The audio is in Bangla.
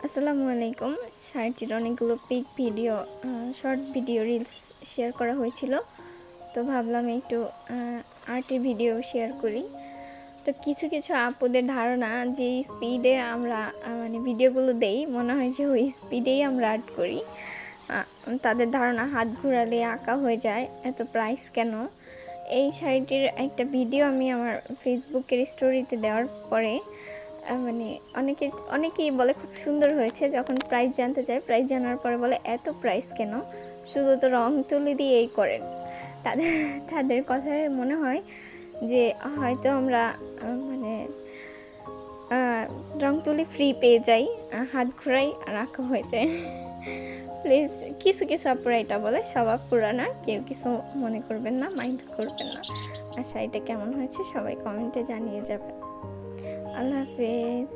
আসসালামু আলাইকুম। শাড়িটির অনেকগুলো pic video, short video, reels share করা হয়েছিল। তো ভাবলাম একটু আর্টের ভিডিও শেয়ার করি। তো কিছু কিছু আপুদের ধারণা যে স্পিডে আমরা মানে ভিডিওগুলো দেই, মনে হয় যে ওই স্পিডেই আমরা আর্ট করি। তাদের ধারণা হাত ঘোরালে আঁকা হয়ে যায়, এত প্রাইস কেন? এই শাড়িটির একটা ভিডিও আমি আমার ফেসবুকের স্টোরিতে দেওয়ার পরে মানে অনেকেই বলে খুব সুন্দর হয়েছে। যখন প্রাইস জানতে চায়, প্রাইস জানার পরে বলে এত প্রাইস কেন, শুধু তো রং তুলি দিয়েই করেন। তাদের তাদের কথায় মনে হয় যে হয়তো আমরা মানে রং তুলি ফ্রি পেয়ে যাই, হাত ঘোরাই আর আঁকা হয়ে যায়। প্লিজ কিছু কিছু আপুরা এটা বলে, সব আপুরা না, কেউ কিছু মনে করবেন না, মাইন্ড করবেন না। আর শাড়িটা কেমন হয়েছে সবাই কমেন্টে জানিয়ে যাবেন। আল্লাহ হাফেজ।